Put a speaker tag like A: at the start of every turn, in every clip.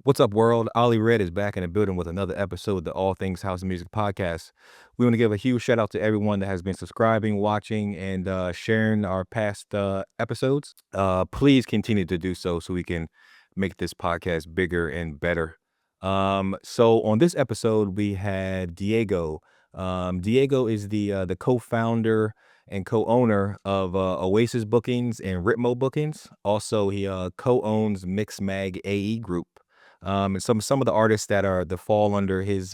A: What's up, world? Ollie Red is back in the building with another episode of the All Things House Music Podcast. We want to give a huge shout out to everyone that has been subscribing, watching, and sharing our past episodes. Please continue to do so we can make this podcast bigger and better. So on this episode, we had Diego. Diego is the co-founder and co-owner of Oasis Bookings and Ritmo Bookings. Also, he co-owns Mixmag AE Group. And some of the artists that fall under his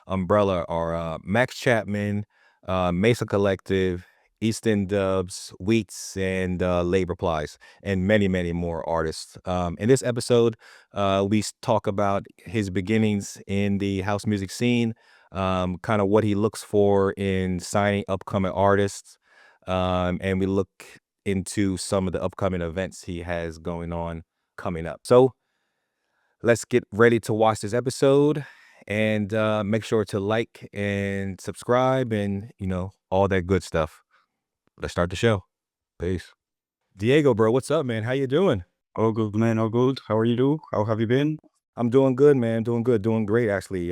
A: umbrella are Max Chapman, Mesa Collective, Easton Dubs, Wheats, and Late Replies, and many more artists. In this episode, we talk about his beginnings in the house music scene, kind of what he looks for in signing upcoming artists, and we look into some of the upcoming events he has going on coming up. So let's get ready to watch this episode and make sure to like and subscribe and, all that good stuff. Let's start the show. Peace. Diego, bro, what's up, man? How you doing?
B: All good, man. All good. How are you? How have you been?
A: I'm doing good, man. Doing good. Doing great, actually.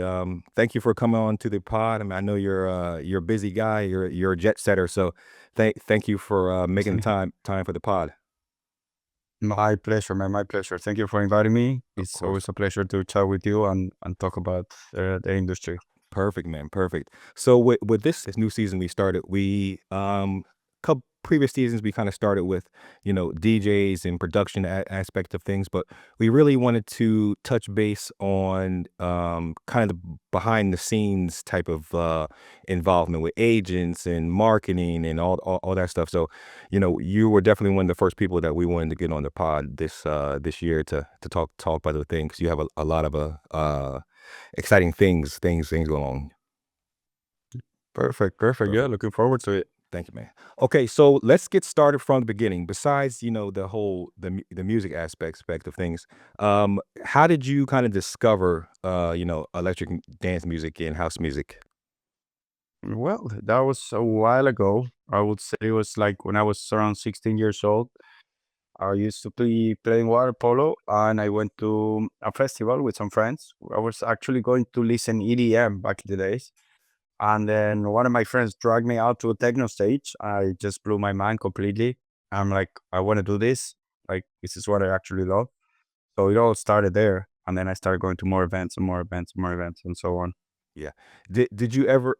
A: Thank you for coming on to the pod. I mean, I know you're a busy guy. You're a jet setter, so thank you for making the time for the pod.
B: My pleasure, man. My pleasure. Thank you for inviting me.
A: Of
B: It's
A: course.
B: always a pleasure to chat with you and talk about the industry.
A: Perfect, man. Perfect. So with this new season we started, we couple previous seasons we kind of started with, DJs and production aspect of things, but we really wanted to touch base on kind of the behind the scenes type of involvement with agents and marketing and all that stuff. So, you were definitely one of the first people that we wanted to get on the pod this year to talk about the things. You have a lot of exciting things going on.
B: Perfect. Perfect. Yeah,
A: Perfect.
B: looking forward to it.
A: Thank you, man. Okay, so let's get started from the beginning. Besides, the whole the music aspect of things, how did you kind of discover electric dance music and house music?
B: Well, that was a while ago. I would say it was like when I was around 16 years old. I used to be playing water polo and I went to a festival with some friends. I was actually going to listen EDM back in the days. And then one of my friends dragged me out to a techno stage. I just blew my mind completely. I'm like, I want to do this. Like, this is what I actually love. So it all started there. And then I started going to more events and more events and more events and so on.
A: Yeah. Did you ever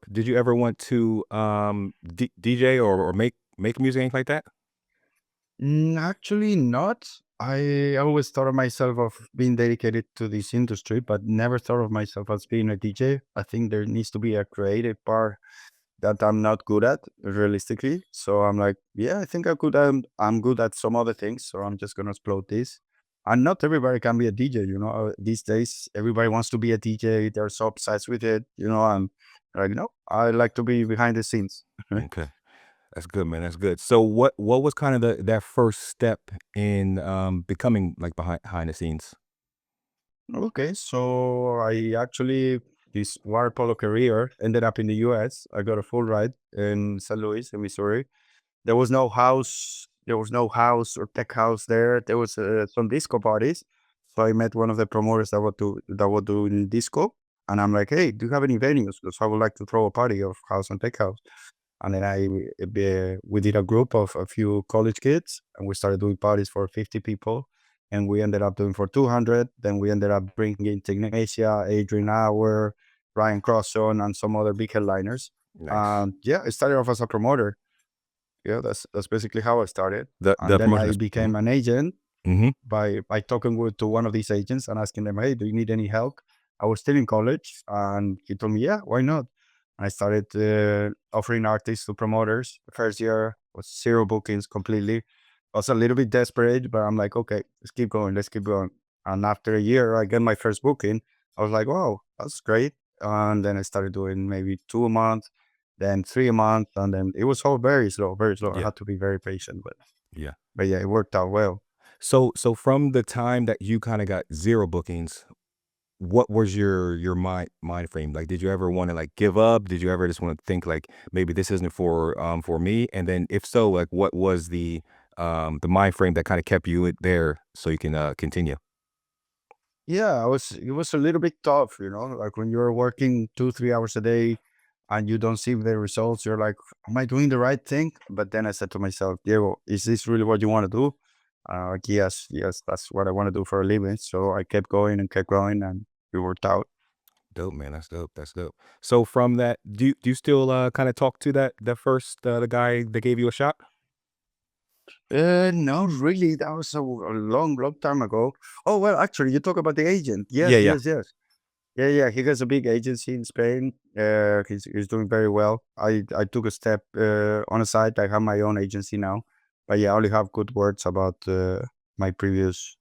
A: want to DJ or make music, anything like that?
B: Actually, not. I always thought of myself of being dedicated to this industry, but never thought of myself as being a DJ. I think there needs to be a creative part that I'm not good at realistically. So I'm like, yeah, I think I could. I'm good at some other things, so I'm just gonna explode this. And not everybody can be a DJ, These days, everybody wants to be a DJ. They're so obsessed with it, I'm like, no, I like to be behind the scenes.
A: Okay. That's good, man. That's good. So what was kind of that first step in becoming like behind the scenes?
B: Okay, so I actually this water polo career ended up in the U.S. I got a full ride in St. Louis, in Missouri. There was no house. There was no house or tech house there. There was some disco parties. So I met one of the promoters that were doing disco, and I'm like, "Hey, do you have any venues? Because I would like to throw a party of house and tech house." And then we did a group of a few college kids, and we started doing parties for 50 people, and we ended up doing for 200. Then we ended up bringing Ignacia, Adrian Hour, Ryan Crosson, and some other big headliners.
A: Nice.
B: Yeah, I started off as a promoter. Yeah, that's basically how I started.
A: The
B: And then
A: promotion
B: I
A: is
B: became an agent
A: mhm.
B: by talking to one of these agents and asking them, "Hey, do you need any help?" I was still in college, and he told me, "Yeah, why not?" I started offering artists to promoters. The first year was zero bookings completely. I was a little bit desperate, but I'm like, okay, let's keep going, let's keep going. And after a year, I get my first booking. I was like, wow, that's great. And then I started doing maybe 2 a month, then 3 a month, and then it was all very slow, very slow. I
A: Yeah.
B: had to be very patient,
A: Yeah.
B: but yeah, it worked out well.
A: So from the time that you kind of got zero bookings, what was your mind frame? Like, did you ever want to like give up? Did you ever just want to think like maybe this isn't for me? And then if so, like what was the mind frame that kind of kept you there so you can continue?
B: Yeah, it was a little bit tough, like when you're working 2, 3 hours a day and you don't see the results, you're like, am I doing the right thing? But then I said to myself, Diego, is this really what you want to do? Like, yes, that's what I want to do for a living. So I kept going and kept going, and it worked out.
A: Dope, man. That's dope. That's dope. So from that, do you still kind of talk to that first the guy that gave you a shot?
B: No, really, that was a long, long time ago. Oh, well, actually, you talk about the agent.
A: Yeah,
B: Yes,
A: yeah,
B: yes, yes. Yeah. He has a big agency in Spain. He's doing very well. I took a step on the side. I have my own agency now, but yeah, I only have good words about my previous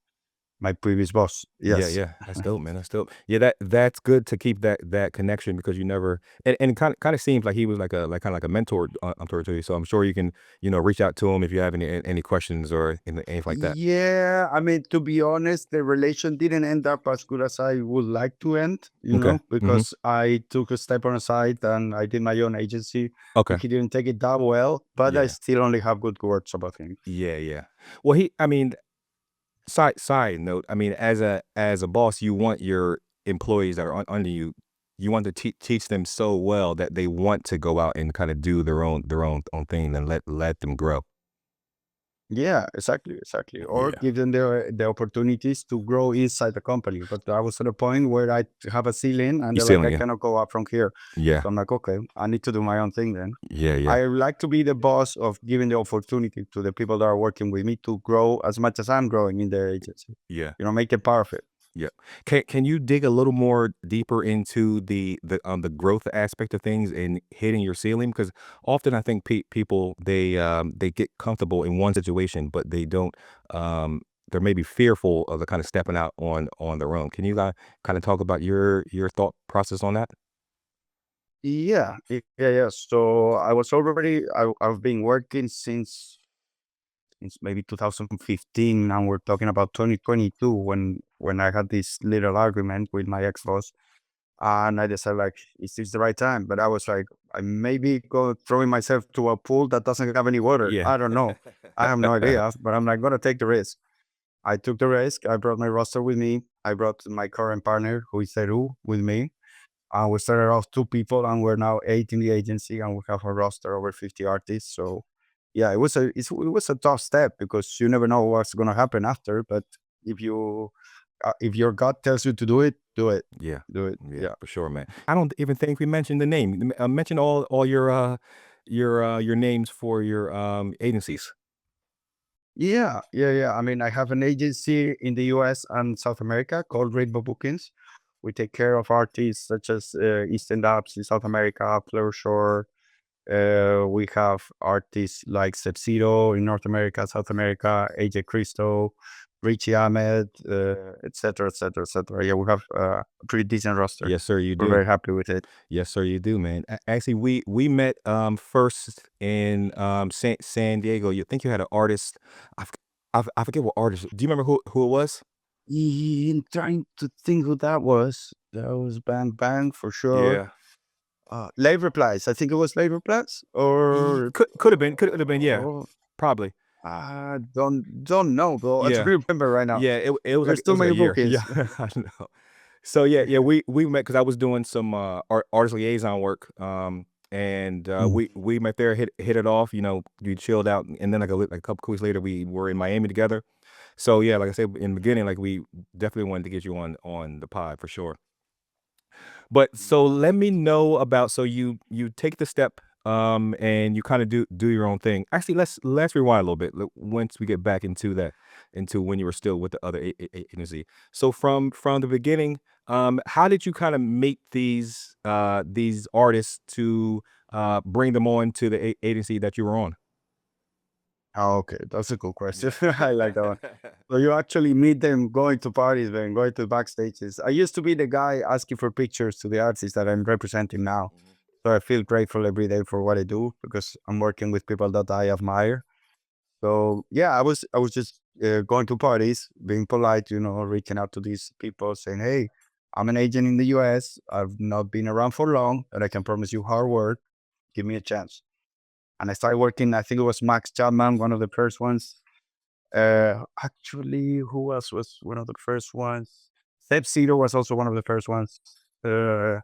B: my previous boss.
A: yeah,
B: Yes.
A: yeah. That's dope, man. That's dope. Yeah, that's good to keep that connection because you never and it kind of seems like he was like a like kind of like a mentor to you. So I'm sure you can reach out to him if you have any questions or anything like that.
B: Yeah, I mean, to be honest, the relation didn't end up as good as I would like to end,
A: Okay. Hmm.
B: because I took a step on the side and I did my own agency,
A: Okay.
B: and he didn't take it that well, but I
A: Yeah.
B: still only have good words about him.
A: Yeah. Yeah. Well, I mean, side note, I mean, as a boss, you want your employees that are under you, you want to teach them so well that they want to go out and kind of do their own thing and let them grow.
B: Yeah, exactly, exactly. Or
A: Yeah.
B: give them the opportunities to grow inside the company. But I was at a point where I have a ceiling and
A: You
B: they're like,
A: stealing,
B: I
A: yeah.
B: cannot go up from here.
A: Yeah.
B: So I'm like, okay, I need to do my own thing then.
A: Yeah, yeah.
B: I like to be the boss of giving the opportunity to the people that are working with me to grow as much as I'm growing in the agency.
A: Yeah.
B: Make it perfect.
A: Yeah. Can you dig a little more deeper into the growth aspect of things and hitting your ceiling? Because often I think people they get comfortable in one situation, but they don't they're maybe fearful of the kind of stepping out on their own. Can you kind of talk about your thought process on that?
B: Yeah. So I was already, I've been working since maybe 2015, and we're talking about 2022 when I had this little argument with my ex-boss, and I decided, like, is this the right time? But I was like, I maybe go throwing myself to a pool that doesn't have any water.
A: Yeah.
B: I don't know. I have no idea, but I'm like gonna take the risk. I took the risk. I brought my roster with me. I brought my current partner, who is Seru, with me. We started off 2 people, and we're now 8 in the agency, and we have a roster over 50 artists. So, yeah, it was a tough step because you never know what's gonna happen after. But if you if your gut tells you to do it, do it,
A: Yeah.
B: do it.
A: Yeah,
B: Yeah,
A: for sure, man. I don't even think we mentioned the name. Mention all your names for your agencies.
B: yeah. I mean, I have an agency in the US and South America called Ritmo Bookings. We take care of artists such as Eastern Dubs in South America, Fleur Shore. We have artists like Zero in North America, South America, AJ Cristo, Richie Ahmed, etc., etc., etc. Yeah, we have a pretty decent roster.
A: Yes, sir, you
B: We're
A: do.
B: very happy with it.
A: Yes, sir, you do, man. Actually, we met first in San Diego. You think you had an artist? I forget what artist. Do you remember who it was?
B: Trying to think who that was. That was Bang Bang for sure.
A: Yeah.
B: Late Replies. I think it was Late Replies, or
A: Could have been. Yeah,
B: oh,
A: probably.
B: I don't know, bro. I don't
A: Yeah.
B: remember right now.
A: Yeah,
B: There's
A: it
B: too
A: was like
B: many
A: a year. Yeah,
B: bookings.
A: I know. So yeah, we met because I was doing some artist liaison work. And
B: Mm.
A: we met there, hit it off. We chilled out, and then like a couple weeks later, we were in Miami together. So yeah, like I said in the beginning, like we definitely wanted to get you on the pod for sure. But so let me know about so you take the step and you kind of do your own thing. Actually, let's rewind a little bit once we get back into that into when you were still with the other agency. So from the beginning, how did you kind of meet these artists to bring them on to the agency that you were on?
B: Oh, okay, that's a cool question.
A: Yeah.
B: I like that one. So you actually meet them going to parties, then going to backstages. I used to be the guy asking for pictures to the artists that I'm representing now.
A: Mhm.
B: So I feel grateful every day for what I do because I'm working with people that I admire. So yeah, I was just going to parties, being polite, reaching out to these people, saying, "Hey, I'm an agent in the US. I've not been around for long, but I can promise you hard work. Give me a chance." And I started working. I think it was Max Chapman, one of the first ones. Actually, who else was one of the first ones? Step Zero was also one of the first ones. Uh,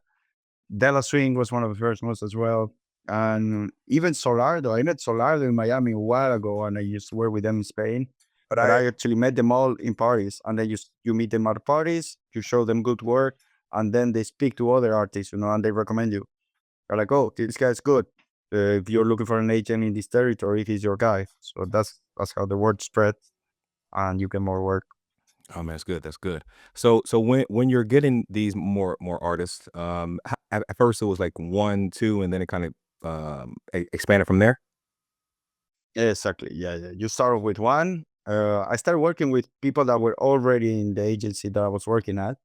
B: Della Swing was one of the first ones as well. And even Solardo, I met Solardo in Miami a while ago, and I used to work with them in Spain.
A: But
B: But
A: I
B: I actually met them all in parties, and then you meet them at parties, you show them good work, and then they speak to other artists, and they recommend you. They're like, "Oh, this guy's good. If you're looking for an agent in this territory, he's your guy." So that's how the word spread, and you get more work.
A: Oh man, that's good. That's good. So when you're getting these more artists, at first it was like one, two, and then it kind of expanded from there.
B: Exactly. Yeah, yeah. You start with one. I started working with people that were already in the agency that I was working at.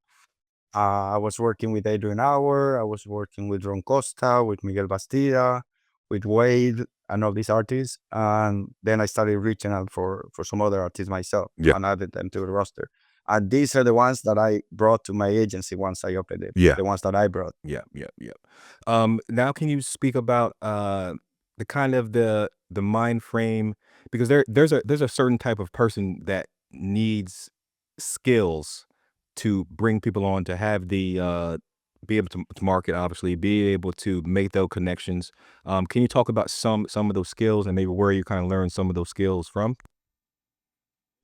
B: I was working with Adrian Hour. I was working with Ron Costa, with Miguel Bastida, with Wade, and all these artists. And then I started reaching out for some other artists myself
A: Yeah,
B: and added them to the roster. And these are the ones that I brought to my agency once I opened it.
A: yeah,
B: The ones that I brought.
A: yeah, yeah, yeah. Now can you speak about the kind of the mind frame, because there's a certain type of person that needs skills to bring people on, to have the be able to market, obviously, be able to make those connections. Can you talk about some of those skills and maybe where you kind of learn some of those skills from?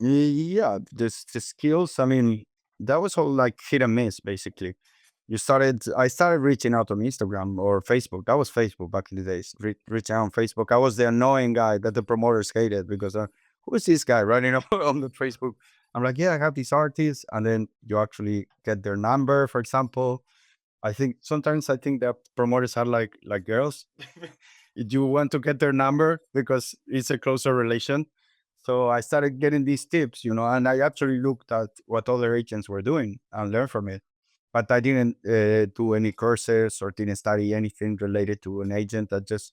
B: Yeah, the skills. I mean, that was all like hit and miss, basically. I started reaching out on Instagram or Facebook. That was Facebook back in the days. Reaching out on Facebook. I was the annoying guy that the promoters hated because who is this guy writing up on the Facebook? I'm like, yeah, I have these artists, and then you actually get their number, for example. I think that promoters are like girls. You want to get their number because it's a closer relation. So I started getting these tips, and I actually looked at what other agents were doing and learned from it. But I didn't do any courses or didn't study anything related to an agent. I just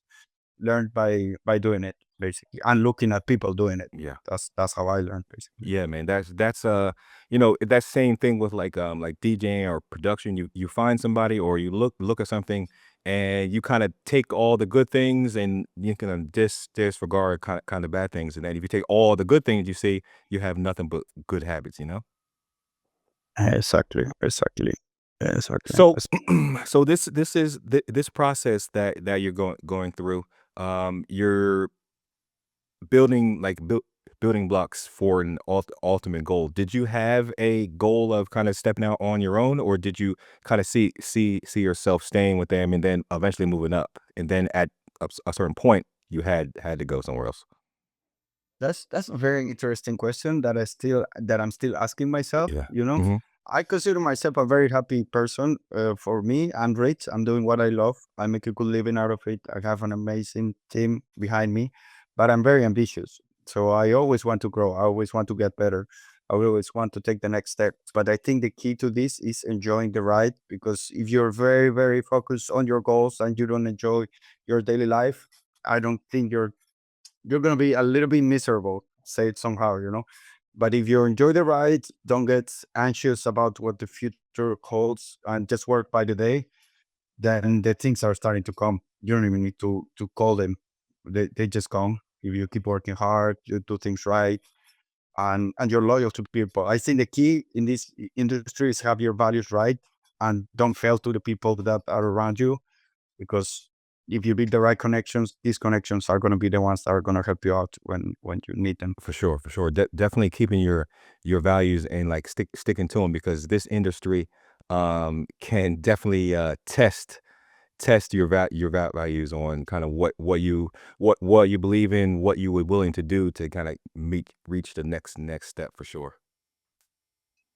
B: learned by doing it basically and looking at people doing it.
A: Yeah.
B: That's how I learned basically.
A: Yeah, man. That's that same thing with like DJing or production. You find somebody, or you look at something, and you kind of take all the good things and you can disregard kind of bad things. And then if you take all the good things you see, you have nothing but good habits, you know?
B: Exactly, exactly, exactly.
A: So so this process that you're going through, you're building building blocks for an ultimate goal. Did you have a goal of kind of stepping out on your own, or did you kind of see yourself staying with them and then eventually moving up, and then at a certain point you had to go somewhere else?
B: That's a very interesting question that I'm still asking myself.
A: Yeah. Hmm.
B: I consider myself a very happy person. For me, I'm rich. I'm doing what I love. I make a good living out of it. I have an amazing team behind me, but I'm very ambitious. So I always want to grow. I always want to get better. I always want to take the next step. But I think the key to this is enjoying the ride, because if you're very, very focused on your goals and you don't enjoy your daily life, I don't think you're gonna be a little bit miserable, say it somehow. But if you enjoy the ride, don't get anxious about what the future holds and just work by the day, then the things are starting to come. You don't even need to call them. They just come. If you keep working hard, you do things right, and you're loyal to people. I think the key in this industry is have your values right and don't fail to the people that are around you, because if you build the right connections, these connections are going to be the ones that are going to help you out when you need them.
A: For sure, for sure. Definitely keeping your values and like sticking to them, because this industry can definitely test your values on kind of what you believe in, what you were willing to do to kind of reach the next step for sure.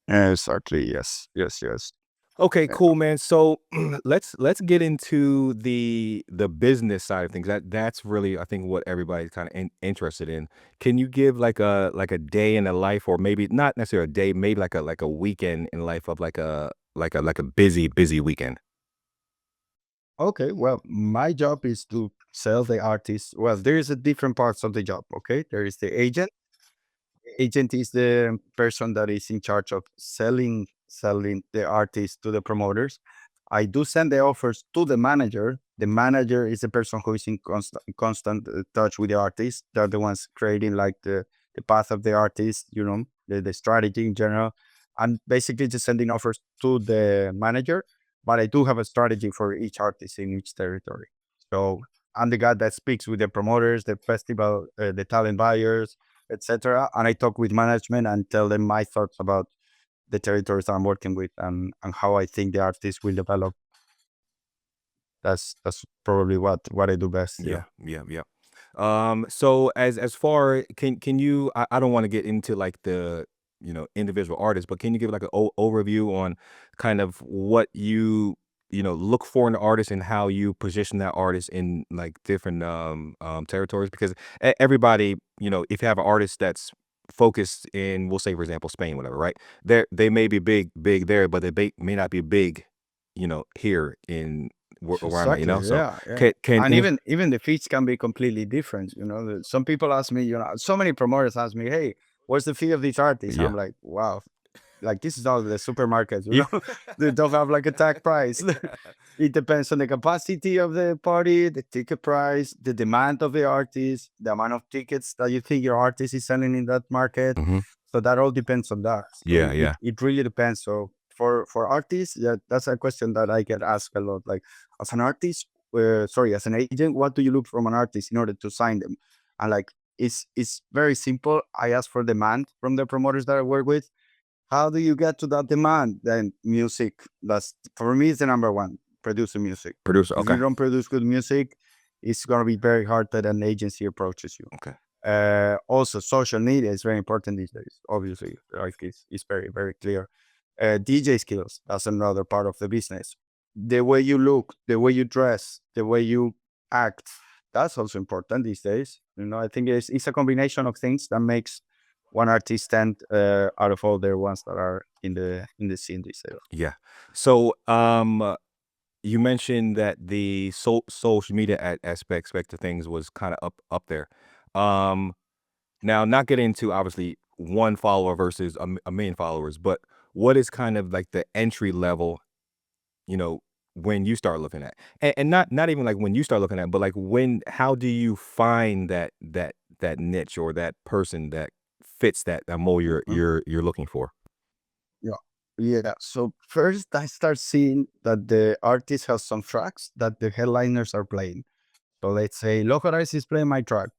B: Exactly. Yes. Yes. Yes.
A: Okay,
B: Yeah.
A: cool, man. So let's get into the business side of things. That's really, I think, what everybody's kind of interested in. Can you give like a day in the life, or maybe not necessarily a day, maybe like a weekend in life of like a busy weekend?
B: Okay. Well, my job is to sell the artist. Well, there is a different parts of the job. Okay. There is the agent. Agent is the person that is in charge of selling the artist to the promoters. I do send the offers to the manager. The manager is the person who is in constant touch with the artist. They're the ones creating like the path of the artist, the strategy in general. I'm basically just sending offers to the manager, but I do have a strategy for each artist in each territory. So I'm the guy that speaks with the promoters, the festival, the talent buyers, etc. And I talk with management and tell them my thoughts about the territories I'm working with, and how I think the artist will develop. That's probably what I do best. Yeah.
A: Yeah, yeah, yeah. So as far can you I don't want to get into like the individual artists, but can you give like an overview on kind of what you know look for in an artist and how you position that artist in like different territories? Because everybody, if you have an artist that's focused in, we'll say for example Spain, whatever, right? They may be big there, but may not be big, here in where I'm at,
B: Exactly.
A: so
B: Yeah. Yeah.
A: can
B: And
A: any
B: even the fees can be completely different. Some people ask me, so many promoters ask me, "Hey, what's the fee of these artists?"
A: yeah.
B: I'm like, "Wow, like this is all the supermarkets,
A: Yeah.
B: they don't have like a tag price." It depends on the capacity of the party, the ticket price, the demand of the artist, the amount of tickets that you think your artist is selling in that market.
A: Mhm.
B: So that all depends on that. So
A: Yeah, yeah.
B: it really depends. So for artists, yeah, that's a question that I get asked a lot. Like, as an artist, sorry, as an agent, what do you look from an artist in order to sign them? And like, it's very simple. I ask for demand from the promoters that I work with. How do you get to that demand? Then music. That's, for me, is the number one. Producing music.
A: Producer,
B: If you
A: okay.
B: don't produce good music, it's gonna be very hard that an agency approaches you.
A: Okay.
B: Also, social media is very important these days. Obviously, like it's very very clear. DJ skills. That's another part of the business. The way you look, the way you dress, the way you act. That's also important these days. I think it's a combination of things that makes one artist stand out of all the ones that are in the scene these days.
A: Yeah. So, you mentioned that the social media aspect of things was kinda up there. Um, Now not getting into obviously 1 follower versus a million followers, but what is kind of like the entry level, you know, when you start looking at? And not even like when you start looking at, but like how do you find that niche or that person that fits that mold
B: Mhm.
A: you're looking for?
B: Yeah. Yeah. So first I start seeing that the artist has some tracks that the headliners are playing. So let's say Localize is playing my track.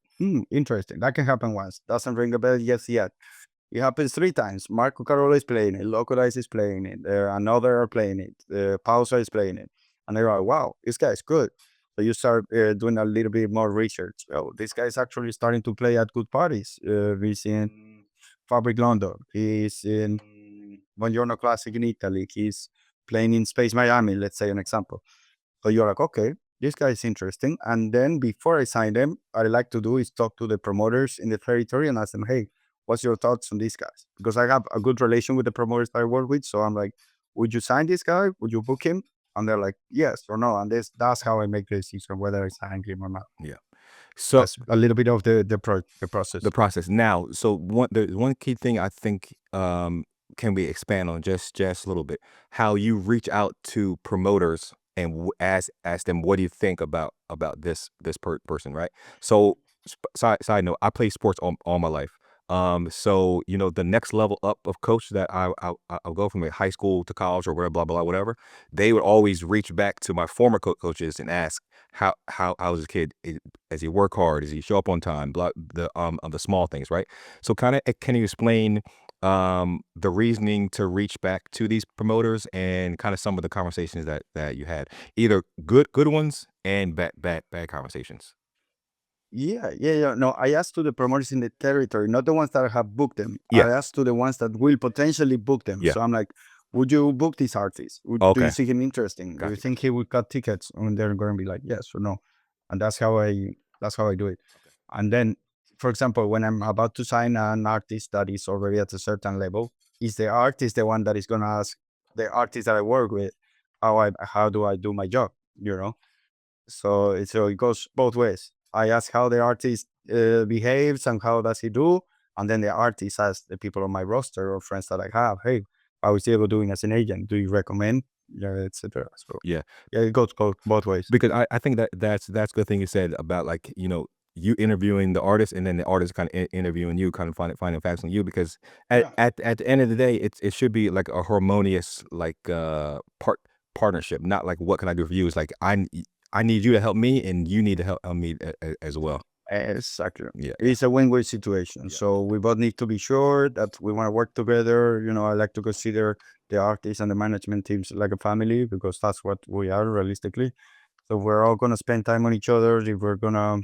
B: Interesting. That can happen once. Doesn't ring a bell just yet. It happens 3 times. Marco Carola is playing it. Localize is playing it. Another are playing it. Pausa is playing it. And they're like, wow, this guy is good. So you start doing a little bit more research. Oh, this guy is actually starting to play at good parties. He's in Fabric London. He's in Buongiorno Classic in Italy. He's playing in Space Miami, let's say an example. So you're like, okay, this guy is interesting. And then before I sign them, what I like to do is talk to the promoters in the territory and ask them, hey, what's your thoughts on these guys? Because I have a good relation with the promoters that I work with. So I'm like, would you sign this guy? Would you book him? And they're like, yes or no. And that's how I make the decision whether I sign him or not.
A: Yeah. So
B: That's a little bit of the
A: the
B: process.
A: process. Now, so one key thing I think, can we expand on just a little bit? How you reach out to promoters and ask them, what do you think about this person, right? So, side note, I play sports all my life. So the next level up of coach that I'll go from like high school to college or whatever, blah blah whatever. They would always reach back to my former coaches and ask how's his kid? Does he work hard? Does he show up on time? Blah, the small things, right? So kind of can you explain the reasoning to reach back to these promoters and kind of some of the conversations that you had, either good ones and bad conversations?
B: Yeah, yeah, yeah. No, I asked to the promoters in the territory, not the ones that have booked them.
A: Yeah,
B: I asked to the ones that will potentially book them.
A: yeah.
B: So I'm like, would you book this artist? Do you
A: Okay,
B: see him interesting? Do you
A: got you,
B: think
A: got
B: he would cut tickets? And they're going to be like, yes or no. And that's how I do it.
A: you.
B: And then, for example, when I'm about to sign an artist that is already at a certain level, is the artist the one that is going to ask the artist that I work with, how do I do my job? You know? So it goes both ways. I ask how the artist behaves and how does he do, and then the artist asks the people on my roster or friends that I have, hey, how is Diego doing as an agent? Do you recommend? Yeah, etc. So
A: Yeah.
B: yeah, it goes both ways.
A: Because I think that's a good thing you said about like, you interviewing the artist, and then the artist kind of interviewing you, kind of finding facts on you. Because
B: Yeah.
A: at the end of the day, it should be like a harmonious like partnership, not like what can I do for you. It's like I need you to help me, and you need to help me as well.
B: Exactly.
A: Yeah, yeah,
B: It's a win-win situation.
A: yeah,
B: So we both need to be sure that we want to work together. I like to consider the artists and the management teams like a family because that's what we are realistically. So we're all gonna spend time on each other. If we're gonna,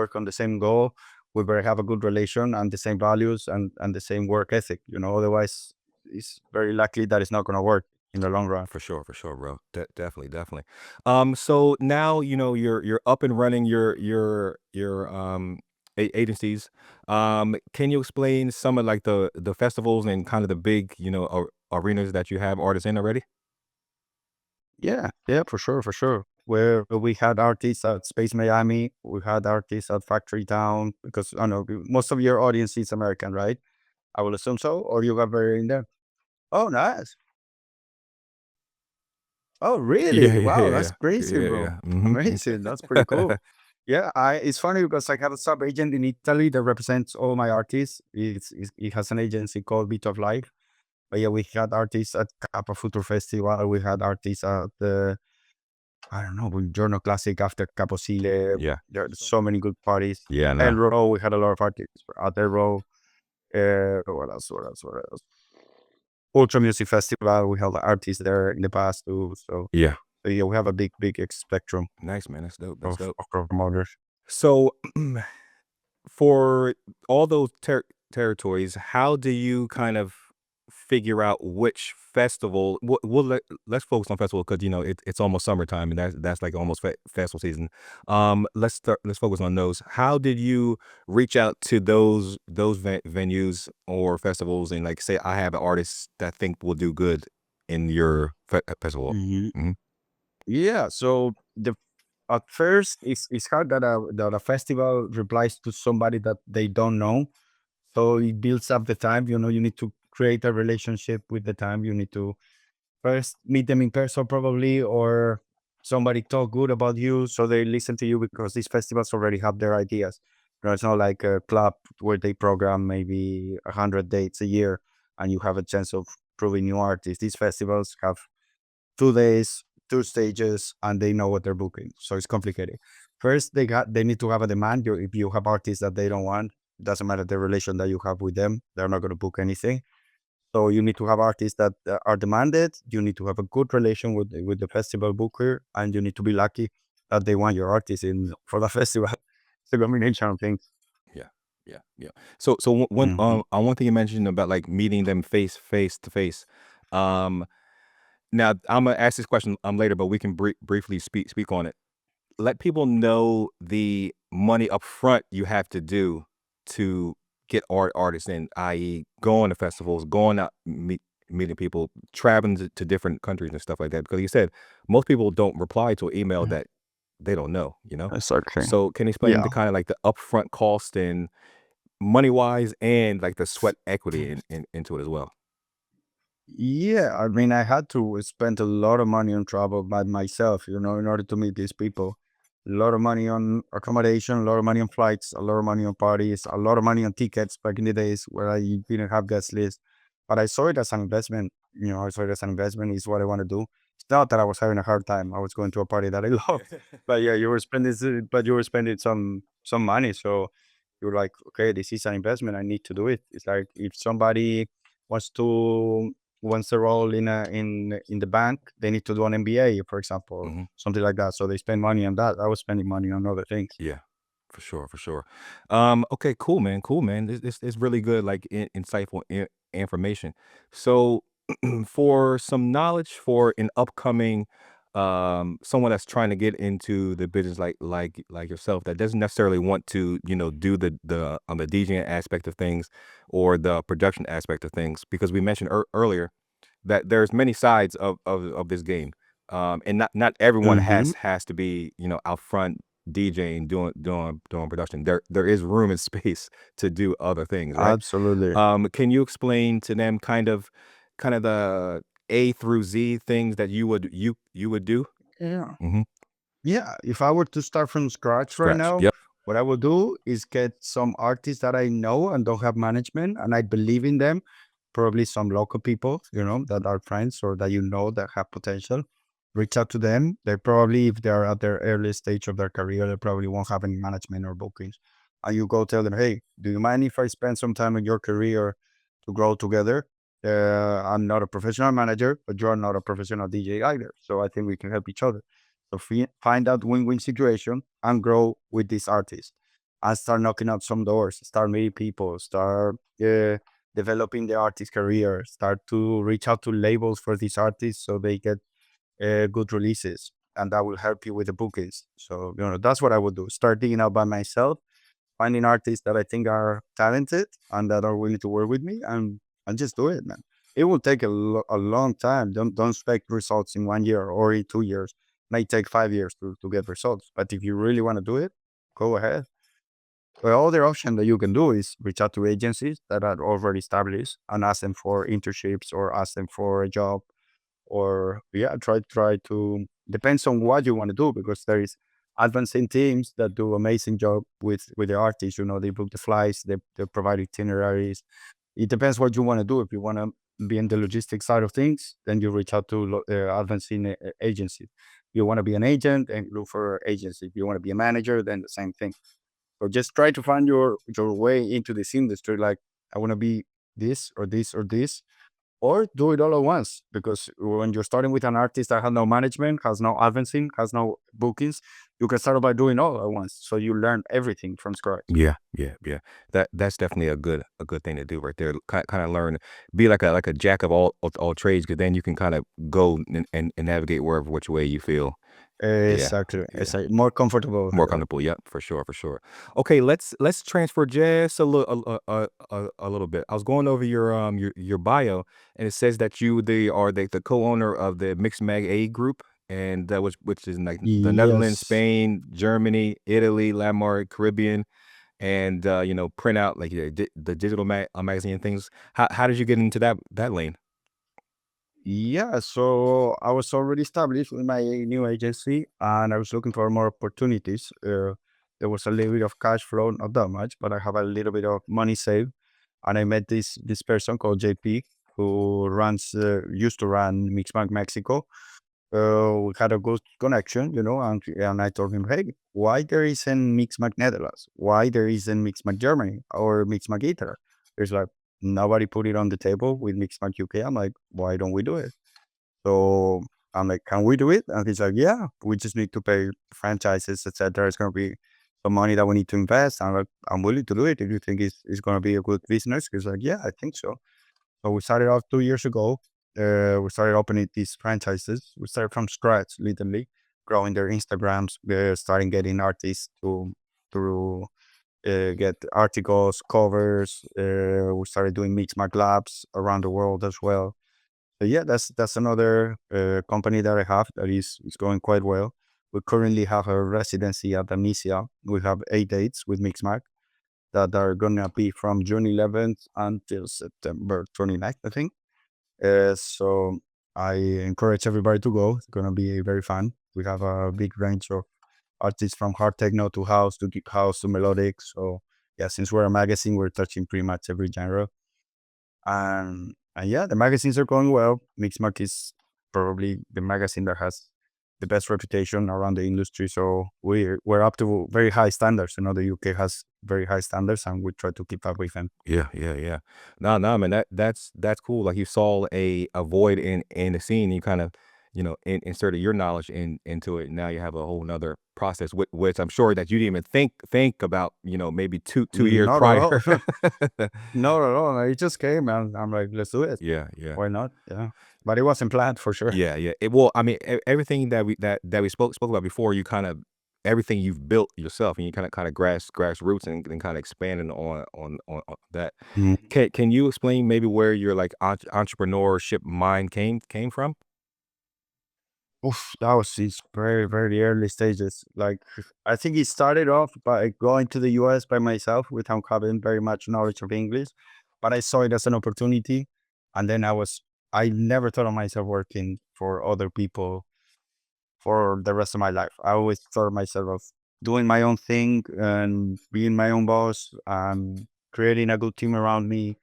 B: work on the same goal, we better have a good relation and the same values and the same work ethic. Otherwise, it's very likely that it's not gonna work in the long run.
A: for sure, bro. Definitely, definitely. So now you're up and running your agencies. Can you explain some of like the festivals and kind of the big arenas that you have artists in already?
B: Yeah, yeah, for sure, for sure. Where we had artists at Space Miami, we had artists at Factory Town, because I know most of your audience is American, right? I will assume so, or you got very in there. Oh, nice. Oh,
A: Yeah,
B: really?
A: yeah,
B: Wow,
A: yeah,
B: that's
A: yeah,
B: crazy,
A: yeah,
B: bro.
A: yeah. Hmm.
B: Amazing. That's pretty cool. Yeah, it's funny because I have a sub agent in Italy that represents all my artists. It has an agency called Beat of Life. But yeah, we had artists at Kappa Future Festival. We had artists at the I don't know, with Journal Classic after Caposile.
A: Yeah,
B: There are so many good parties.
A: yeah, no,
B: Elro, we had a lot of artists at Elro. What else? What else? What else? Ultra Music Festival, we had artists there in the past too.
A: yeah.
B: So yeah, we have a big spectrum
A: Nice, man. That's dope. That's
B: of,
A: dope.
B: of promoters.
A: So for all those territories, how do you kind of figure out which festival? Let's focus on festival because it's almost summertime, and that's like almost festival season. Let's focus on those. How did you reach out to those venues or festivals and like say I have an artist that I think will do good in your festival?
B: Mhm.
A: Hmm.
B: Yeah, so the at first it's hard that a festival replies to somebody that they don't know. So it builds up the time. You need to create a relationship with the time. You need to first meet them in person probably, or somebody talk good about you so they listen to you, because these festivals already have their ideas. It's not like a club where they program maybe 100 dates a year and you have a chance of proving new artists. These festivals have 2 days, two stages, and they know what they're booking, so it's complicated. First, they need to have a demand. If you have artists that they don't want, it doesn't matter the relation that you have with them, they're not going to book anything. So you need to have artists that are demanded. You need to have a good relation with the festival booker, and you need to be lucky that they want your artist in for the festival. It's a combination of things.
A: Yeah, yeah, yeah. So
B: Hmm.
A: one thing you mentioned about like meeting them face to face. Um, Now I'm gonna ask this question later, but we can briefly speak on it. Let people know the money up front you have to do to get artists in, i.e., going to festivals, going out meeting people, traveling to different countries and stuff like that. Because you said most people don't reply to an email that they don't know.
B: Exactly.
A: So can you explain
B: Yeah.
A: the kind of like the upfront cost and money wise and like the sweat equity into it as well?
B: Yeah, I mean, I had to spend a lot of money on travel by myself, in order to meet these people. A lot of money on accommodation, a lot of money on flights, a lot of money on parties, a lot of money on tickets back in the days where I didn't have guest list. But I saw it as an investment. I saw it as an investment. Is what I want to do. It's not that I was having a hard time. I was going to a party that I loved. But yeah, you were spending some money. So you're like, okay, this is an investment. I need to do it. It's like if somebody wants to once they're all in the bank, they need to do an MBA, for example,
A: Mhm.
B: something like that. So they spend money on that. I was spending money on other things.
A: Yeah, for sure, for sure. Okay, cool, man, cool, man. It's really good, like insightful information. So, for some knowledge for an upcoming, someone that's trying to get into the business, like yourself, that doesn't necessarily want to, do the DJing aspect of things or the production aspect of things, because we mentioned earlier that there's many sides of this game. And not everyone
B: Hmm.
A: has to be, out front DJing, doing production. There is room and space to do other things, right?
B: Absolutely.
A: Can you explain to them kind of the A through Z things that you would do?
B: Yeah.
A: Mhm.
B: Yeah. If I were to start from scratch right
A: Scratch.
B: now,
A: Yep.
B: What I will do is get some artists that I know and don't have management, and I believe in them. Probably some local people, that are friends or that that have potential. Reach out to them. They probably, if they are at their early stage of their career, they probably won't have any management or bookings. And you go tell them, hey, do you mind if I spend some time in your career to grow together? I'm not a professional manager, but you're not a professional DJ either. So I think we can help each other. So find that win-win situation and grow with this artist and start knocking out some doors, start meeting people, start developing the artist career, start to reach out to labels for these artists so they get good releases. And that will help you with the bookings. So, that's what I would do. Start digging out by myself, finding artists that I think are talented and that are willing to work with me, and just do it, man. It will take a long time. Don't expect results in 1 year or in 2 years. It may take 5 years to get results. But if you really want to do it, go ahead. The other option that you can do is reach out to agencies that are already established and ask them for internships or ask them for a job, or yeah, try to, depends on what you want to do, because there is advancing teams that do amazing job with the artists. They book the flights, they provide itineraries. It depends what you want to do. If you want to be in the logistics side of things, then you reach out to advancing agencies. If you want to be an agent, and look for agency. If you want to be a manager, then the same thing. So just try to find your way into this industry. Like, I want to be this or this or this, or do it all at once. Because when you're starting with an artist that has no management, has no advancing, has no bookings, you can start by doing all at once. So you learn everything from scratch.
A: Yeah, yeah, yeah. That's definitely a good thing to do right there. Kind of learn, be like a jack of all trades, because then you can kind of go and navigate wherever which way you feel. Yeah,
B: Exactly. It's
A: yeah.
B: like more comfortable.
A: More comfortable, yep, for sure, for sure. Okay, let's transfer just a little bit. I was going over your bio, and it says that you are the co-owner of the Mixmag AE Group, and that which is like the Netherlands,
B: Yes.
A: Spain, Germany, Italy, Landmark, Caribbean, and print out like the digital magazine and things. How did you get into that lane?
B: Yeah, so I was already established with my new agency, and I was looking for more opportunities. There was a little bit of cash flow, not that much, but I have a little bit of money saved, and I met this person called JP, who used to run Mixmag Mexico. We had a good connection, and I told him, hey, why there isn't Mixmag Netherlands? Why there isn't Mixmag Germany or Mixmag Italy? There's like, nobody put it on the table with Mixmag UK. I'm like, why don't we do it? So I'm like, can we do it? And he's like, yeah, we just need to pay franchises, etc. It's going to be some money that we need to invest. I'm like, I'm willing to do it if you think it's going to be a good business. He's like, yeah, I think so. So we started off 2 years ago. We started opening these franchises. We started from scratch, literally, growing their Instagrams, starting getting artists to get articles, covers. We started doing Mixmag labs around the world as well. So yeah, that's another company that I have that is going quite well. We currently have a residency at Amnesia. We have 8 dates with Mixmag that are gonna be from June 11th until September 29th, I think. So I encourage everybody to go. It's gonna be very fun. We have a big range of artists from hard techno to house to deep house to melodic. So yeah, since we're a magazine, we're touching pretty much every genre. And yeah, the magazines are going well. Mixmark is probably the magazine that has the best reputation around the industry. So we're up to very high standards. The UK has very high standards, and we try to keep up with them.
A: Yeah, yeah, yeah. No, no, man, that's cool. Like you saw a void in the scene, you kind of, inserted your knowledge into it. Now you have a whole nother process, which I'm sure that you didn't even think about, maybe two years
B: Not at
A: prior.
B: all. Not at all. It just came, and I'm like, let's do it.
A: Yeah, yeah.
B: Why not? Yeah. But it wasn't planned for sure.
A: Yeah, yeah. Well, I mean, everything that we spoke about before, you kind of everything you've built yourself, and you kind of grassroots and kind of expanding on that. Can you explain maybe where your like entrepreneurship mind came from?
B: Oof, that was its very, very early stages. Like, I think it started off by going to the US by myself without having very much knowledge of English, but I saw it as an opportunity. And then I never thought of myself working for other people for the rest of my life. I always thought of myself of doing my own thing and being my own boss and creating a good team around me.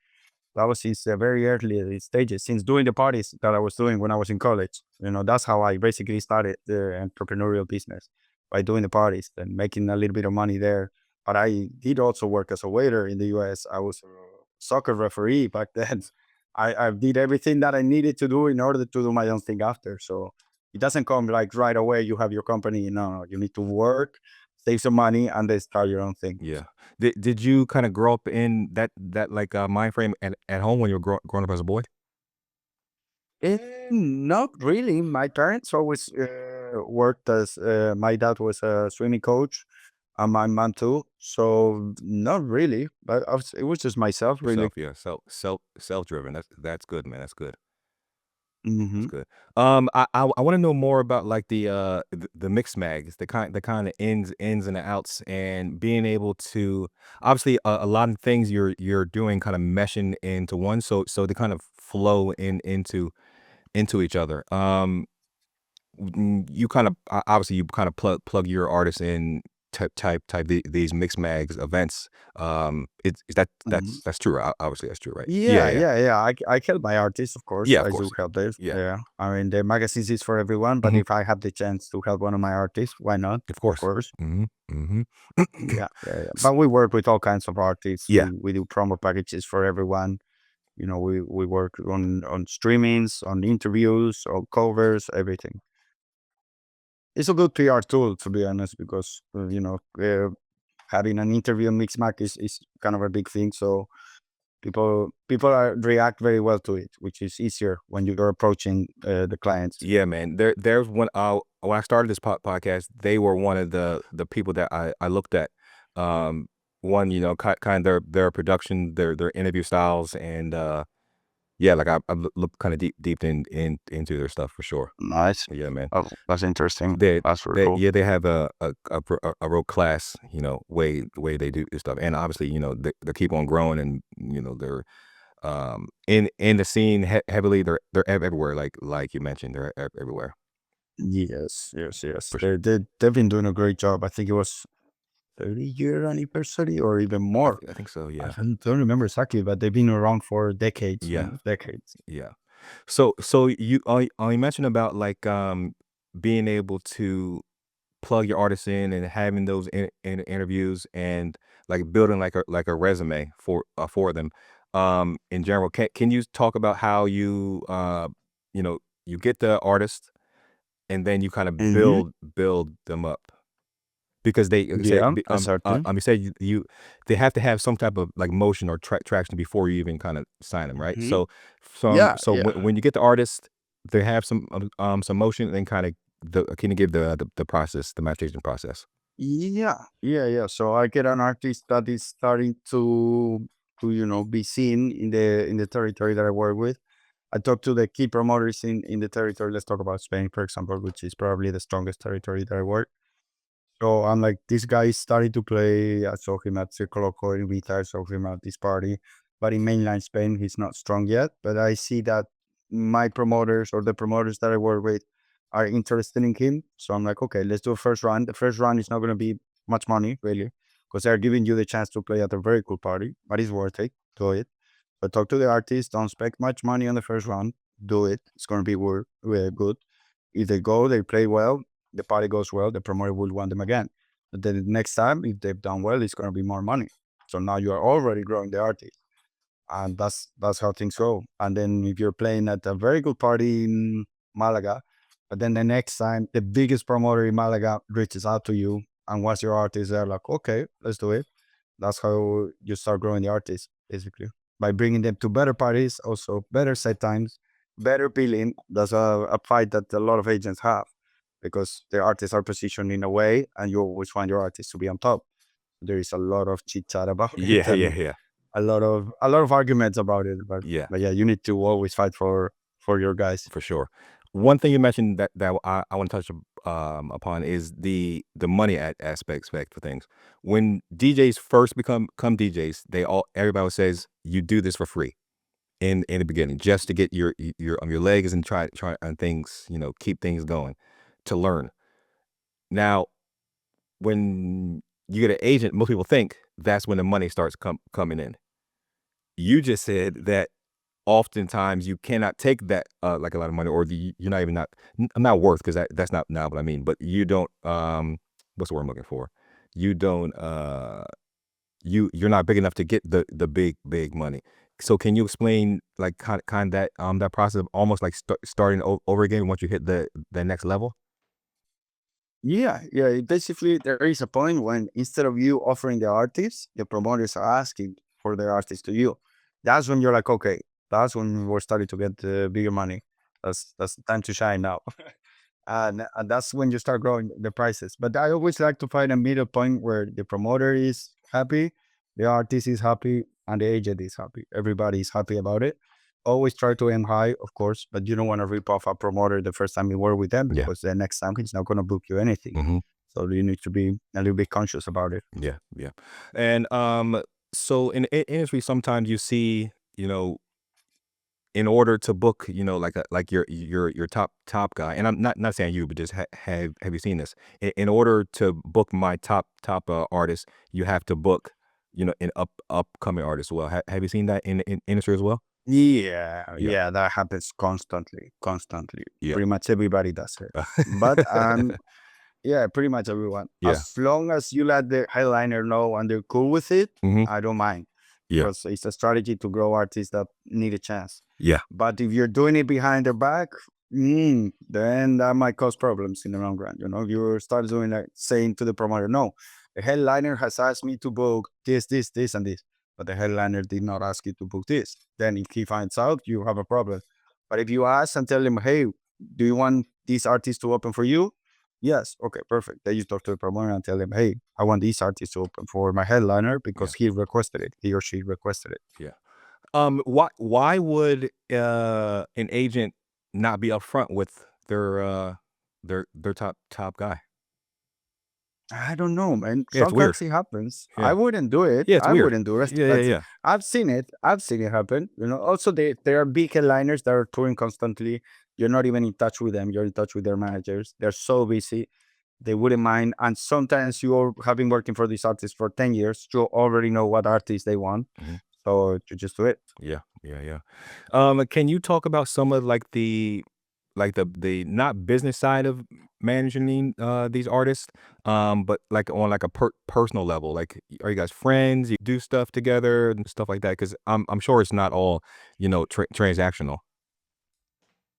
B: That was since the very early stages, since doing the parties that I was doing when I was in college. That's how I basically started the entrepreneurial business, by doing the parties and making a little bit of money there. But I did also work as a waiter in the US. I was a soccer referee back then. I did everything that I needed to do in order to do my own thing after. So it doesn't come like right away. You have your company. No, you need to work, save some money, and then start your own thing.
A: Yeah. Did you kind of grow up in that like mind frame at home when you were growing up as a boy?
B: Not really. My parents always worked as my dad was a swimming coach, and my mom too. So not really, but it was just myself, really.
A: Yourself, yeah. Self driven. That's good, man. That's good. That's
B: Hmm.
A: good. I want to know more about like the mix mags, the kind of ins and the outs, and being able to obviously a lot of things you're doing kind of meshing into one, so they kind of flow into each other. You kind of obviously you kind of plug your artists in type these mix mags events. Is that
B: Hmm.
A: that's true? Obviously that's true, right? Yeah,
B: Yeah,
A: yeah,
B: yeah, yeah. I help my artists, of course.
A: yeah. Of
B: I do
A: course.
B: help them.
A: Yeah.
B: Yeah. I mean, the magazines is for everyone, but
A: Mhm.
B: if I have the chance to help one of my artists, why not?
A: Of
B: Of
A: course.
B: course.
A: Mhm, mhm.
B: Yeah, yeah, yeah.
A: S
B: But we work with all kinds of artists.
A: yeah.
B: We do promo packages for everyone. We work on streamings, on interviews, on covers, everything. It's a good PR tool, to be honest, because having an interview on Mixmag is kind of a big thing. So people react very well to it, which is easier when you're approaching the clients.
A: Yeah, man. There's when I started this podcast, they were one of the people that I looked at. Um, one, kind of their production, their interview styles, and, yeah, like, I looked kinda deep into their stuff for sure.
B: Nice.
A: Yeah, man.
B: Oh, that's interesting.
A: They
B: That's very
A: they
B: cool.
A: yeah, they have a real class, way the way they do this stuff, and obviously, they keep on growing and, they're, in the scene heavily, they're everywhere, like you mentioned, they're everywhere.
B: Yes, yes, yes.
A: For sure.
B: They've been doing a great job. I think it was 30-year anniversary or even more.
A: I think so,
B: I
A: yeah.
B: don't remember exactly, but they've been around for decades,
A: Yeah,
B: man, decades.
A: yeah. So you mentioned about, like, being able to plug your artists in and having those interviews and, like, building like a resume for them, in general. Can you talk about how you know, you get the artist and then you kinda
B: Hmm.
A: build them up? Because they like I say,
B: Yeah, exactly.
A: you say you they have to have some type of, like, motion or traction before you even kinda sign them, right?
B: Hmm.
A: So
B: Yeah,
A: so
B: yeah.
A: when you get the artist, they have some motion, and then kinda can you give the process, the maturation process?
B: Yeah, yeah, yeah. So I get an artist that is starting to be seen in the territory that I work with. I talk to the key promoters in the territory. Let's talk about Spain, for example, which is probably the strongest territory that I work. So I'm like, this guy is starting to play. I saw him at Circo Loco in Ibiza. I saw him at this party. But in mainland Spain, he's not strong yet. But I see that my promoters or the promoters that I work with are interested in him. So I'm like, okay, let's do a first run. The first run is not going to be much money, really, because they're giving you the chance to play at a very cool party, but it's worth it. Do it. But talk to the artist. Don't spend much money on the first round. Do it. It's going to be good. If they go, they play well, the party goes well, the promoter will want them again. But then the next time, if they've done well, it's going to be more money. So now you are already growing the artist, and that's how things go. And then if you're playing at a very good party in Malaga, but then the next time the biggest promoter in Malaga reaches out to you and wants your artist, they're like, okay, let's do it. That's how you start growing the artist, basically, by bringing them to better parties, also better set times, better billing. That's a fight that a lot of agents have, because the artists are positioned in a way, and you always want your artist to be on top. There is a lot of chit chat about it,
A: Yeah, yeah,
B: and
A: yeah.
B: a lot of arguments about it. But
A: Yeah.
B: but yeah, you need to always fight for your guys.
A: For sure. One thing you mentioned that I wanna touch upon is the money aspect for things. When DJs first become DJs, everybody says, "You do this for free," in the beginning, just to get your legs and try on things, keep things going, to learn. Now, when you get an agent, most people think that's when the money starts coming in. You just said that oftentimes you cannot take that, like, a lot of money, or you're not even not worth, because that's not what I mean, but you don't, what's the word I'm looking for? You don't, you're not big enough to get the big money. So can you explain, like, kind that, that process of almost like starting over again once you hit the next level?
B: Yeah, yeah. Basically, there is a point when instead of you offering the artist, the promoters are asking for the artist to you. That's when you're like, okay, that's when we're starting to get bigger money. That's the time to shine now. And that's when you start growing the prices. But I always like to find a middle point where the promoter is happy, the artist is happy, and the agent is happy. Everybody is happy about it. Always try to aim high, of course, but you don't want to rip off a promoter the first time you work with them,
A: Yeah.
B: because the next time he's not going to book you anything.
A: Hmm.
B: So you need to be a little bit conscious about it.
A: Yeah, yeah. And so in industry, sometimes you see, in order to book, like like your top guy, and I'm not saying you, but just have you seen this? In order to book my top artist, you have to book, an upcoming artist as well. Have you seen that in industry as well?
B: Yeah,
A: Yeah,
B: yeah, that happens constantly, constantly.
A: yeah,
B: Pretty much everybody does it. But yeah, pretty much everyone.
A: yeah.
B: As long as you let the headliner know and they're cool with it,
A: Hmm.
B: I don't mind,
A: Yeah,
B: because it's a strategy to grow artists that need a chance.
A: yeah,
B: But if you're doing it behind their back, then that might cause problems in the long run. You start doing like saying to the promoter, no, the headliner has asked me to book this, and this, but the headliner did not ask you to book this. Then if he finds out, you have a problem. But if you ask and tell him, hey, do you want this artist to open for you? Yes. Okay, perfect. Then you talk to the promoter and tell him, hey, I want this artist to open for my headliner
A: yeah,
B: because he requested it. He or she requested it.
A: yeah. Why would an agent not be upfront with their top guy?
B: I don't know, man.
A: Yeah, it's weird.
B: Sometimes it happens. I
A: Yeah,
B: wouldn't do it.
A: yeah, it's
B: I
A: weird.
B: wouldn't do it,
A: Yeah, yeah,
B: but
A: yeah.
B: I've seen it. I've seen it happen. Also there are big headliners that are touring constantly. You're not even in touch with them. You're in touch with their managers. They're so busy. They wouldn't mind. And sometimes you have been working for these artists for 10 years. You already know what artists they want.
A: Mhm.
B: So you just do it.
A: Yeah, yeah, yeah. Can you talk about some of, like, the not business side of managing these artists, but like on like a personal level? Like, are you guys friends? You do stuff together and stuff like that? Because I'm sure it's not all, transactional.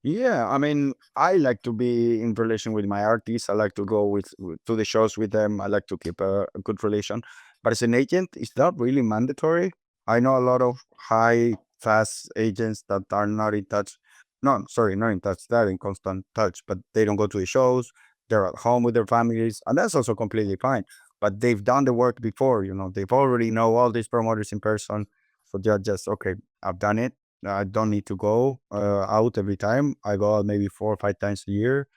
B: Yeah, I mean, I like to be in relation with my artists. I like to go to the shows with them. I like to keep a good relation. But as an agent, it's not really mandatory. I know a lot of high fast agents that are not in touch. No, sorry, not in touch. They're in constant touch, but they don't go to the shows. They're at home with their families, and that's also completely fine. But they've done the work before. They've already know all these promoters in person, so they're just okay. I've done it. I don't need to go out every time. I go out maybe 4 or 5 times a year,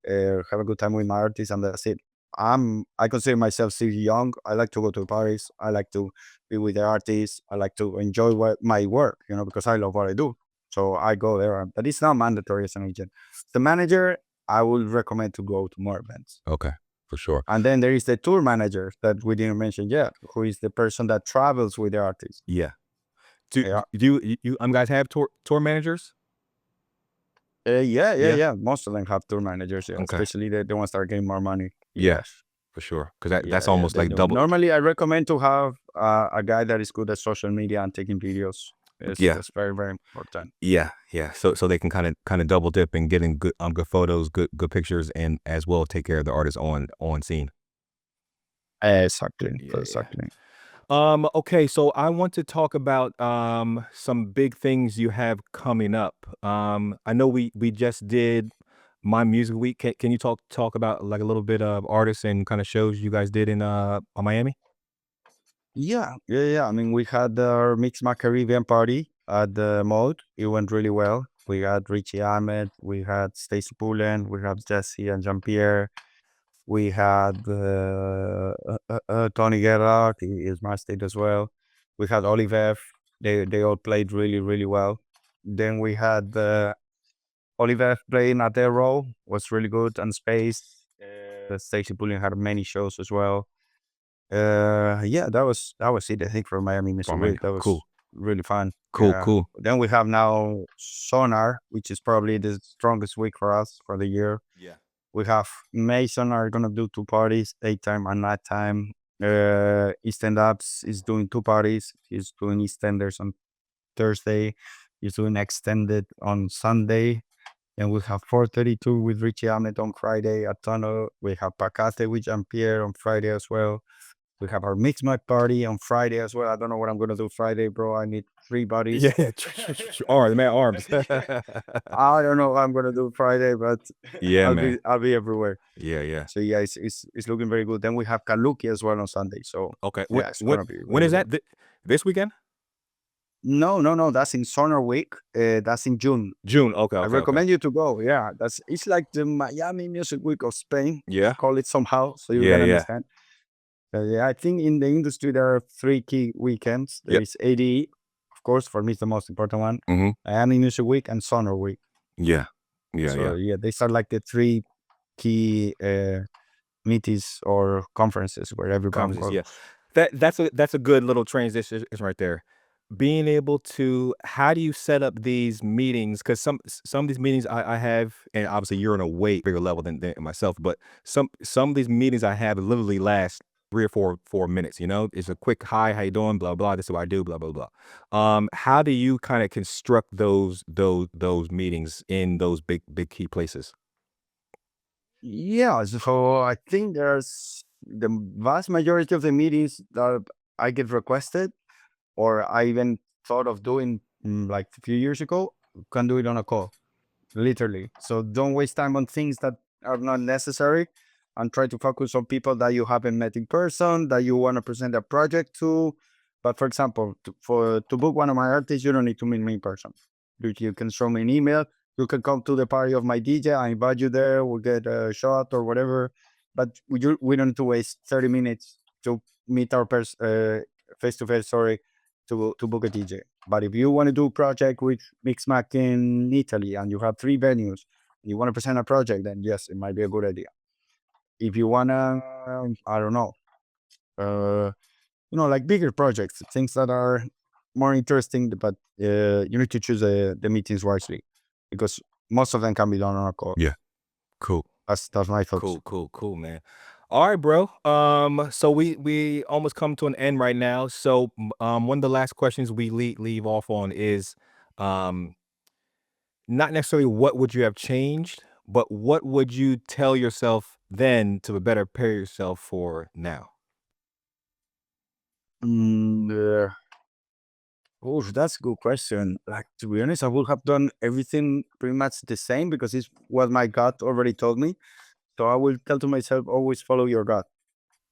B: have a good time with my artists, and that's it. I consider myself still young. I like to go to parties. I like to be with the artists. I like to enjoy my work, because I love what I do. So I go there, but it's not mandatory as an agent. The manager, I would recommend to go to more events.
A: Okay, for sure.
B: And then there is the tour manager that we didn't mention yet, who is the person that travels with the artist.
A: Yeah. Do
B: Yeah.
A: you guys have tour managers?
B: Yeah, yeah,
A: Yeah.
B: yeah. Most of them have tour managers, yeah,
A: Okay.
B: especially the ones that are getting more money.
A: Yeah,
B: Yes.
A: for sure. Because that's
B: Yeah, yeah,
A: almost
B: they
A: like
B: do.
A: double.
B: Normally, I recommend to have a guy that is good at social media and taking videos.
A: Yeah.
B: That's very, very important.
A: Yeah, yeah. So they can kind of double dip and getting good photos, good pictures, and as well take care of the artist on scene.
B: Exactly,
A: Yeah, yeah.
B: exactly.
A: Okay, so I want to talk about some big things you have coming up. I know we just did my music week. Can you talk about, like, a little bit of artists and kind of shows you guys did in Miami?
B: Yeah, yeah, yeah. I mean, we had our Mixmag Caribbean party at the mall. It went really well. We had Richie Ahmed, we had Stacey Pullen, we had Jesse and Jean Pierre. We had Tony Gerrard, he is my state as well. We had Oliver. They all played really, really well. Then we had Oliver playing at their role, was really good, and Space. Stacy Pulling had many shows as well. Yeah, that was it. I think for Miami
A: For
B: Music
A: me,
B: Week, that
A: cool,
B: was really fun.
A: cool,
B: Yeah.
A: cool.
B: Then we have now Sonar, which is probably the strongest week for us for the year.
A: Yeah.
B: We have Mason are gonna do two parties, daytime and nighttime. Eastern Labs is doing two parties. He's doing EastEnders on Thursday. He's doing extended on Sunday. And we have 432 with Richie Ahmed on Friday at Tunnel. We have Pacate with Jean Pierre on Friday as well. We have our Mixmag party on Friday as well. I don't know what I'm gonna do Friday, bro. I need three buddies.
A: Yeah, arms, man, arms.
B: I don't know what I'm gonna do Friday, but
A: Yeah,
B: I'll
A: man.
B: be I'll be everywhere.
A: Yeah, yeah.
B: So yeah, it's looking very good. Then we have Kaluki as well on Sunday. So
A: Okay.
B: yeah, it's
A: When
B: gonna be
A: when
B: really
A: is
B: good.
A: that? This weekend?
B: No. That's in Sonar Week. That's in June.
A: June. Okay,
B: I
A: okay, okay.
B: recommend you to go. Yeah, it's like the Miami Music Week of Spain.
A: Yeah.
B: Call it somehow, so you
A: Yeah,
B: can
A: yeah.
B: understand. Yeah, I think in the industry there are three key weekends. There
A: Yep.
B: is ADE, of course, for me it's the most important one.
A: Mm-hmm.
B: Miami Music Week and Sonar Week.
A: Yeah. Yeah,
B: So
A: yeah.
B: yeah, these are like the three key meetings or conferences where everyone
A: Conferences, yeah.
B: goes.
A: That's a good little transition is right there. Being able to how do you set up these meetings? Because some of these meetings I have, and obviously you're on a way bigger level than myself, but some of these meetings I have literally last 3 or 4 minutes, you know? It's a quick, "Hi, how you doing? Blah, blah, this is what I do, blah, blah, blah." How do you kinda construct those meetings in those big key places?
B: Yeah, so I think there's the vast majority of the meetings that I get requested, or I even thought of doing like a few years ago, can do it on a call, literally. So don't waste time on things that are not necessary and try to focus on people that you haven't met in person, that you want to present a project to. But for example, to book one of my artists, you don't need to meet me in person. You can show me an email. You can come to the party of my DJ. I invite you there. We'll get a shot or whatever. But we don't need to waste 30 minutes to meet our face to face. Sorry, to book a DJ. But if you want to do a project with Mixmag in Italy and you have three venues, you want to present a project, then yes, it might be a good idea. If you wanna, I don't know, uh, like bigger projects, things that are more interesting, but you need to choose the meetings wisely because most of them can be done on a call.
A: Yeah. Cool.
B: That's my thoughts.
A: Cool, man. All right, bro. So we almost come to an end right now. So, one of the last questions we leave off on is, um, not necessarily what would you have changed, but what would you tell yourself then to better prepare yourself for now?
B: Mm, Oh, that's a good question. Like, to be honest, I would have done everything pretty much the same because it's what my gut already told me. So I will tell to myself, always follow your gut.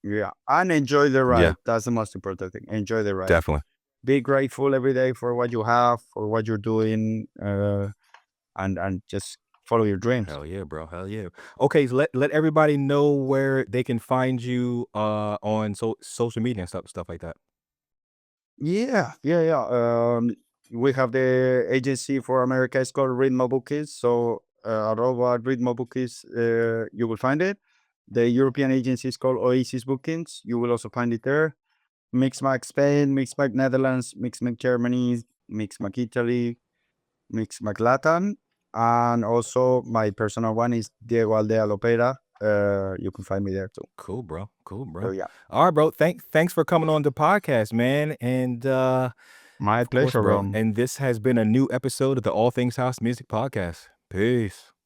B: Yeah. And enjoy the
A: Yeah,
B: ride. That's the most important thing. Enjoy the ride.
A: definitely.
B: Be grateful every day for what you have, for what you're doing, and just follow your dreams.
A: Hell yeah, bro. Hell yeah. Okay, so let everybody know where they can find you on social media and stuff like that.
B: Yeah. We have the agency for America. It's called Ritmo Bookies. So arroba Ritmo Bookies, you will find it. The European agency is called Oasis Bookings. You will also find it there. Mixmag Spain, Mixmag Netherlands, Mixmag Germany, Mixmag Italy, Mixmag LATAM, and also my personal one is Diego Aldea Lopera. You can find me there too.
A: Cool, bro. Cool,
B: So
A: bro.
B: yeah,
A: All right, bro. Thanks for coming on the podcast, man. And
B: my
A: of course,
B: pleasure,
A: bro.
B: bro.
A: And this has been a new episode of the All Things House Music Podcast. Peace.